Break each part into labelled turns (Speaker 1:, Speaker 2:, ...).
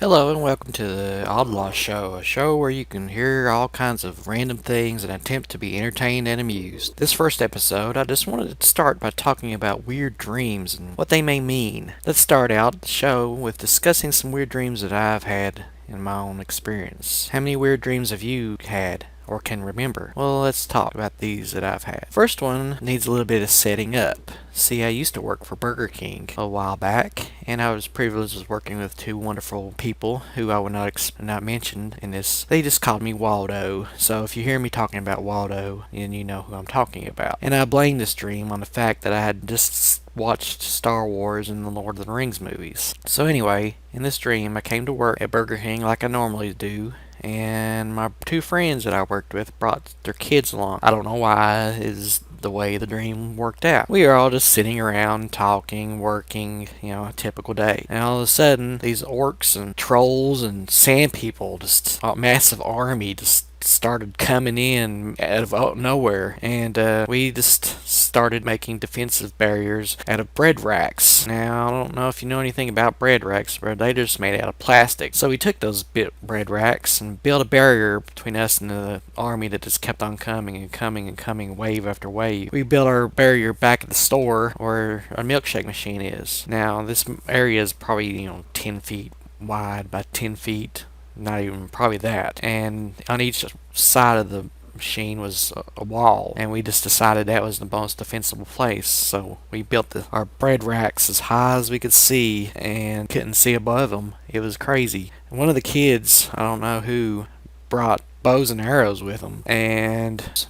Speaker 1: Hello and welcome to the Odlaw Show, a show where you can hear all kinds of random things and attempt to be entertained and amused. This first episode, I just wanted to start by talking about weird dreams and what they may mean. Let's start out the show with discussing some weird dreams that I've had in my own experience. How many weird dreams have you had? Or can remember? Well, let's talk about these that I've had. First one needs a little bit of setting up. See, I used to work for Burger King a while back, and I was privileged with working with two wonderful people who I will not mention in this. They just called me Waldo, so if you hear me talking about Waldo, then you know who I'm talking about. And I blame this dream on the fact that I had just watched Star Wars and the Lord of the Rings movies. So anyway, in this dream, I came to work at Burger King like I normally do, and my two friends that I worked with brought their kids along. I don't know why is the way the dream worked out. We are all just sitting around talking, working, a typical day. And all of a sudden, these orcs and trolls and sand people, just a massive army, just started coming in out of nowhere, and we just started making defensive barriers out of bread racks. Now, I don't know if you know anything about bread racks, but they're just made out of plastic. So we took those bread racks and built a barrier between us and the army that just kept on coming and coming and coming, wave after wave. We built our barrier back at the store where a milkshake machine is. Now, this area is probably, 10 feet wide by 10 feet, not even probably that, and on each side of the machine was a wall, and we just decided that was the most defensible place. So we built our bread racks as high as we could see and couldn't see above them. It was crazy. And one of the kids, I don't know who, brought bows and arrows with them,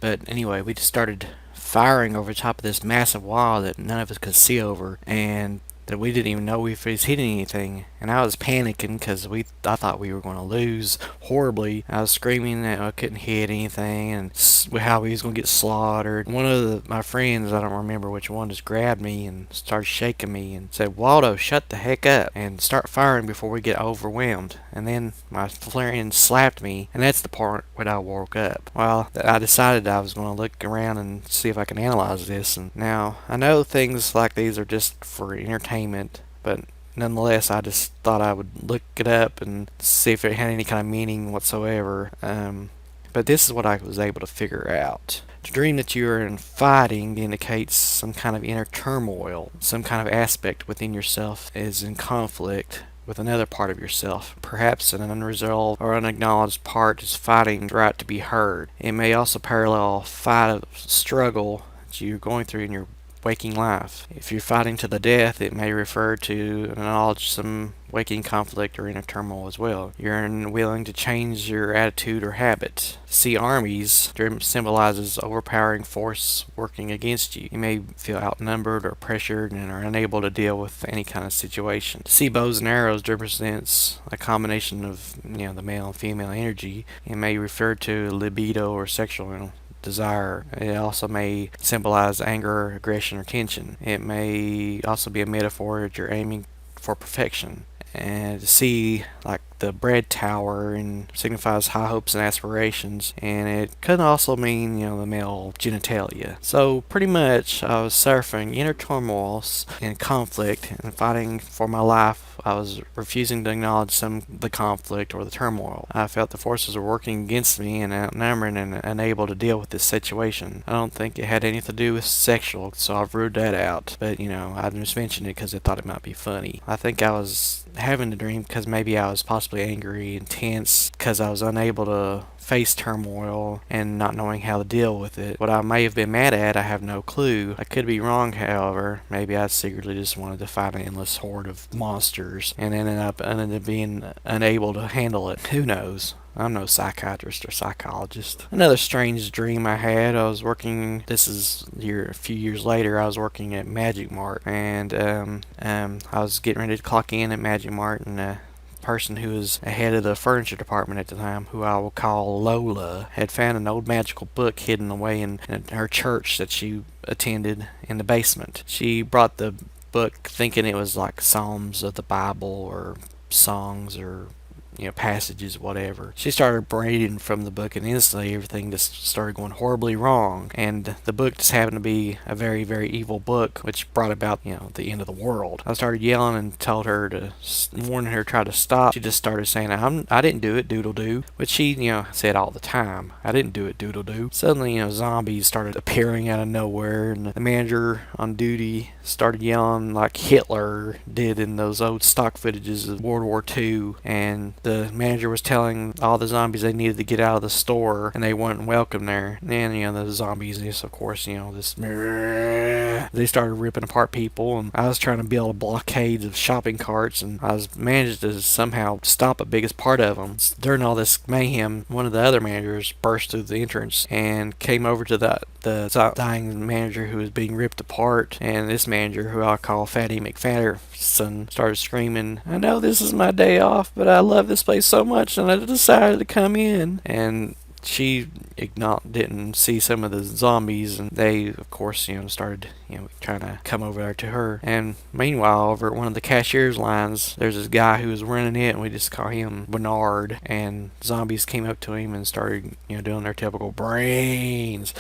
Speaker 1: but anyway, we just started firing over top of this massive wall that none of us could see over, and that we didn't even know if we was hitting anything. And I was panicking because I thought we were going to lose horribly. I was screaming that I couldn't hit anything and how we was going to get slaughtered. One of my friends, I don't remember which one, just grabbed me and started shaking me and said, "Waldo, shut the heck up and start firing before we get overwhelmed." And then my friend slapped me, and that's the part when I woke up. Well, I decided I was going to look around and see if I can analyze this. And now, I know things like these are just for entertainment, but nonetheless, I just thought I would look it up and see if it had any kind of meaning whatsoever. But this is what I was able to figure out. To dream that you are in fighting indicates some kind of inner turmoil, some kind of aspect within yourself is in conflict with another part of yourself. Perhaps an unresolved or unacknowledged part is fighting the right to be heard. It may also parallel a fight, a struggle that you're going through in your waking life. If you're fighting to the death, it may refer to acknowledge some waking conflict or inner turmoil as well. You're unwilling to change your attitude or habit. See armies symbolizes overpowering force working against you. You may feel outnumbered or pressured and are unable to deal with any kind of situation. See bows and arrows represents a combination of the male and female energy. It may refer to libido or sexual desire. It also may symbolize anger, aggression, or tension. It may also be a metaphor that you're aiming for perfection. And to see like the bread tower and signifies high hopes and aspirations, and it could also mean the male genitalia. So pretty much I was surfing inner turmoils and conflict and fighting for my life. I was refusing to acknowledge some of the conflict or the turmoil. I felt the forces were working against me and outnumbering and unable to deal with this situation. I don't think it had anything to do with sexual, so I've ruled that out. But I just mentioned it because I thought it might be funny. I think I was having the dream because maybe I was possibly angry and tense because I was unable to face turmoil and not knowing how to deal with it. What I may have been mad at, I have no clue. I could be wrong, however. Maybe I secretly just wanted to fight an endless horde of monsters and ended up being unable to handle it. Who knows? I'm no psychiatrist or psychologist. Another strange dream I had, I was working, this is a few years later, I was working at Magic Mart, and I was getting ready to clock in at Magic Mart, and the person who was head of the furniture department at the time, who I will call Lola, had found an old magical book hidden away in her church that she attended in the basement. She brought the book thinking it was like Psalms of the Bible or songs or passages, whatever. She started reading from the book, and instantly everything just started going horribly wrong. And the book just happened to be a very, very evil book, which brought about, the end of the world. I started yelling and told her to, warning her, try to stop. She just started saying, I didn't do it, doodle doo, which she, said all the time. I didn't do it, doodle doo. Suddenly, zombies started appearing out of nowhere, and the manager on duty started yelling like Hitler did in those old stock footages of World War II, and the manager was telling all the zombies they needed to get out of the store and they weren't welcome there. And then, the zombies, of course, they started ripping apart people, and I was trying to build a blockade of shopping carts, and I was managed to somehow stop the biggest part of them. During all this mayhem, one of the other managers burst through the entrance and came over to the dying manager who was being ripped apart, and this manager, who I call Fatty McFatterson, started screaming, "I know this is my day off, but I love this place so much, and I decided to come in." And she didn't see some of the zombies, and they, of course, started, trying to come over there to her. And meanwhile, over at one of the cashier's lines, there's this guy who was running it, and we just call him Bernard. And zombies came up to him and started, doing their typical brains.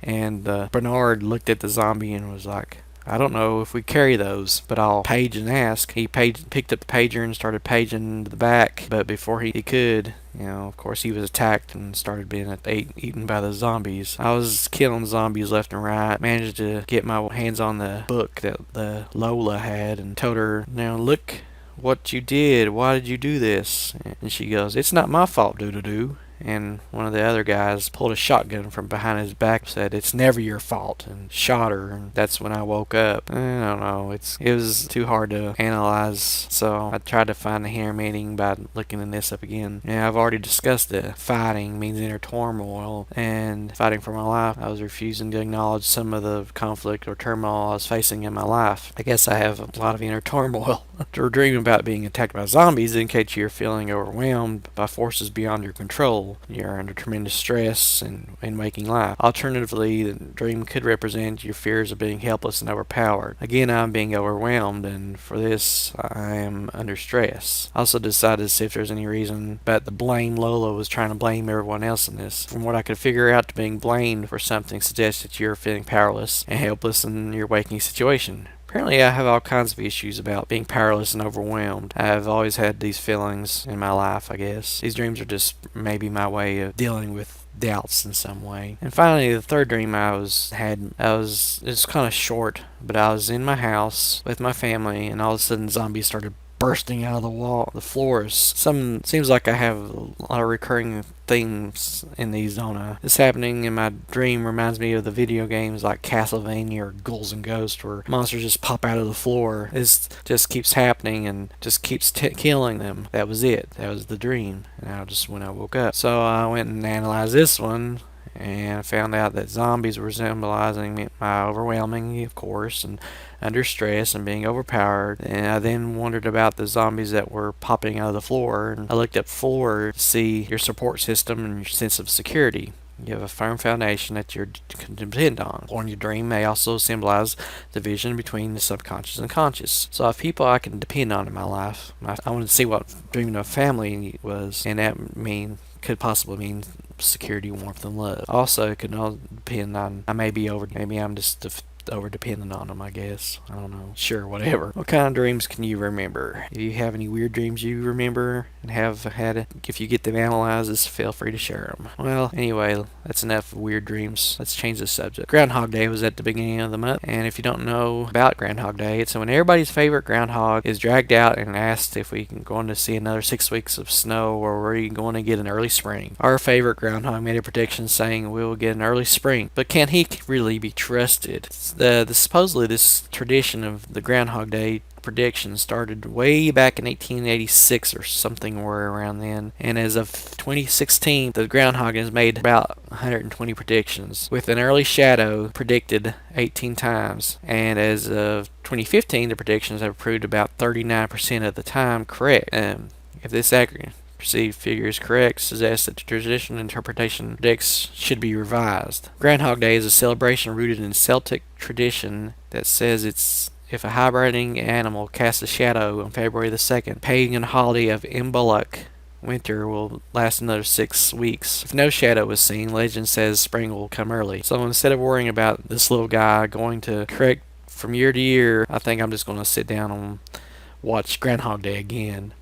Speaker 1: And Bernard looked at the zombie and was like, "I don't know if we carry those, but I'll page and ask." He picked up the pager and started paging to the back, but before he could, of course, he was attacked and started being eaten by the zombies. I was killing zombies left and right, managed to get my hands on the book that the Lola had, and told her, "Now look what you did. Why did you do this?" And she goes, "It's not my fault, doo-doo-doo." And one of the other guys pulled a shotgun from behind his back, said, "It's never your fault," and shot her. And that's when I woke up. I don't know. It was too hard to analyze, so I tried to find the inner meaning by looking this up again. I've already discussed the fighting means inner turmoil, and fighting for my life. I was refusing to acknowledge some of the conflict or turmoil I was facing in my life. I guess I have a lot of inner turmoil. Or dreaming about being attacked by zombies indicates you're feeling overwhelmed by forces beyond your control. You're under tremendous stress and waking life. Alternatively, the dream could represent your fears of being helpless and overpowered. Again, I'm being overwhelmed, and for this, I am under stress. I also decided to see if there's any reason but the blame Lola was trying to blame everyone else in this. From what I could figure out, being blamed for something suggests that you're feeling powerless and helpless in your waking situation. Apparently, I have all kinds of issues about being powerless and overwhelmed. I've always had these feelings in my life, I guess. These dreams are just maybe my way of dealing with doubts in some way. And finally, the third dream it's kind of short, but I was in my house with my family, and all of a sudden zombies started bursting out of the floors. Seems like I have a lot of recurring themes in these, don't I? This happening in my dream reminds me of the video games like Castlevania or Ghouls and Ghosts, where monsters just pop out of the floor. This just keeps happening and just keeps killing them. That was it. That was the dream. And when I woke up. So I went and analyzed this one, and I found out that zombies were symbolizing my overwhelming, of course, and under stress and being overpowered. And I then wondered about the zombies that were popping out of the floor, and I looked up floor to see your support system and your sense of security. You have a firm foundation that you can depend on. Or in your dream may also symbolize the division between the subconscious and conscious. So I have people I can depend on in my life. I wanted to see what dreaming of family was, and that could possibly mean security, warmth, and love. Also, it could all depend on, maybe I'm just over dependent on them, I guess. I don't know. Sure, whatever. What kind of dreams can you remember? If you have any weird dreams you remember and have had, if you get them analyzed, just feel free to share them. Well, anyway, that's enough of weird dreams. Let's change the subject. Groundhog Day was at the beginning of the month, and if you don't know about Groundhog Day, it's when everybody's favorite groundhog is dragged out and asked if we can go on to see another 6 weeks of snow, or we're going to get an early spring. Our favorite groundhog made a prediction saying we will get an early spring, but can he really be trusted? Supposedly this tradition of the Groundhog Day prediction started way back in 1886 or something, or around then, and as of 2016 the groundhog has made about 120 predictions, with an early shadow predicted 18 times, and as of 2015 the predictions have proved about 39% of the time correct. If this accurate perceived figure is correct, suggests that the traditional interpretation predicts should be revised. Groundhog Day is a celebration rooted in Celtic tradition that says if a hibernating animal casts a shadow on February the 2nd, pagan holiday of Imbolc, winter will last another 6 weeks. If no shadow was seen, legend says spring will come early. So instead of worrying about this little guy going to correct from year to year, I think I'm just going to sit down and watch Groundhog Day again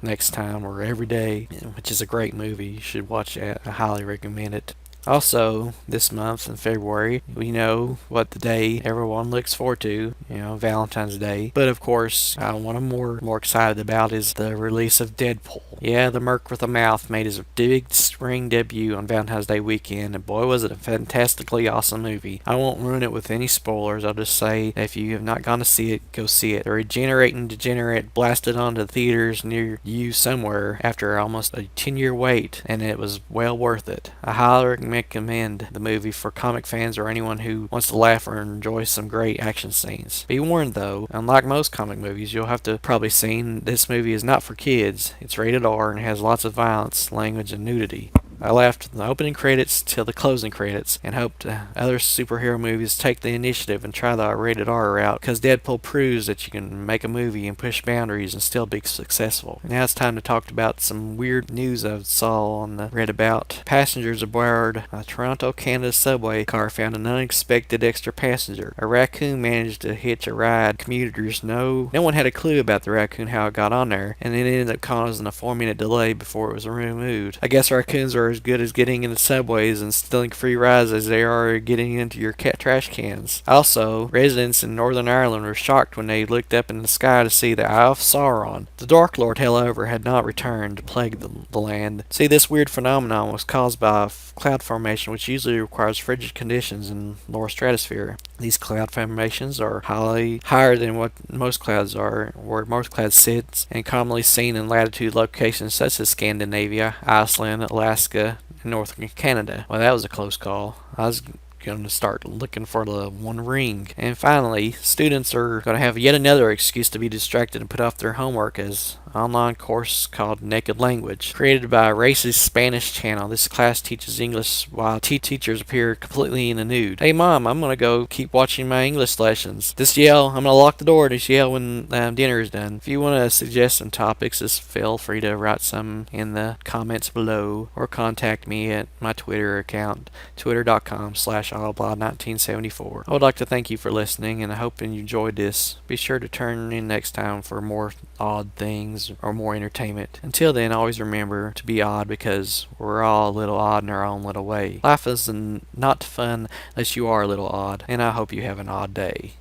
Speaker 1: next time or every day, which is a great movie. You should watch it. I highly recommend it. Also, this month in February, we know what the day everyone looks forward to, Valentine's Day. But of course, what I'm more excited about is the release of DeadPool. Yeah, the Merc with a Mouth made his big spring debut on Valentine's Day weekend, and boy was it a fantastically awesome movie. I won't ruin it with any spoilers. I'll just say that if you have not gone to see it, go see it. The regenerating degenerate blasted onto theaters near you somewhere after almost a 10-year wait, and it was well worth it. I highly recommend the movie for comic fans or anyone who wants to laugh or enjoy some great action scenes. Be warned though, unlike most comic movies, you'll have to probably seen this movie is not for kids. It's rated R and has lots of violence, language, and nudity. I laughed from the opening credits till the closing credits and hoped other superhero movies take the initiative and try the rated R route, because Deadpool proves that you can make a movie and push boundaries and still be successful. Now it's time to talk about some weird news I saw on the read about. Passengers aboard a Toronto, Canada subway car found an unexpected extra passenger. A raccoon managed to hitch a ride. Commuters no one had a clue about the raccoon, how it got on there, and it ended up causing a 4-minute delay before it was removed. I guess raccoons are as good as getting into subways and stealing free rides as they are getting into your trash cans. Also, residents in Northern Ireland were shocked when they looked up in the sky to see the Eye of Sauron. The Dark Lord, however, had not returned to plague the land. See, this weird phenomenon was caused by a cloud formation, which usually requires frigid conditions in lower stratosphere. These cloud formations are higher than what most clouds are, where most clouds sit, and commonly seen in latitude locations such as Scandinavia, Iceland, Alaska, and northern Canada. Well, that was a close call. I was going to start looking for the One Ring. And finally, students are going to have yet another excuse to be distracted and put off their homework as an online course called Naked Language. Created by a racist Spanish channel, this class teaches English while teachers appear completely in the nude. Hey mom, I'm going to go keep watching my English lessons. Just yell, I'm going to lock the door, just yell when dinner is done. If you want to suggest some topics, just feel free to write some in the comments below or contact me at my Twitter account, twitter.com/Odlaw1974. I would like to thank you for listening, and I hope you enjoyed this. Be sure to turn in next time for more odd things or more entertainment. Until then, always remember to be odd, because we're all a little odd in our own little way. Life is not fun unless you are a little odd, and I hope you have an odd day.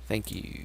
Speaker 1: Thank you.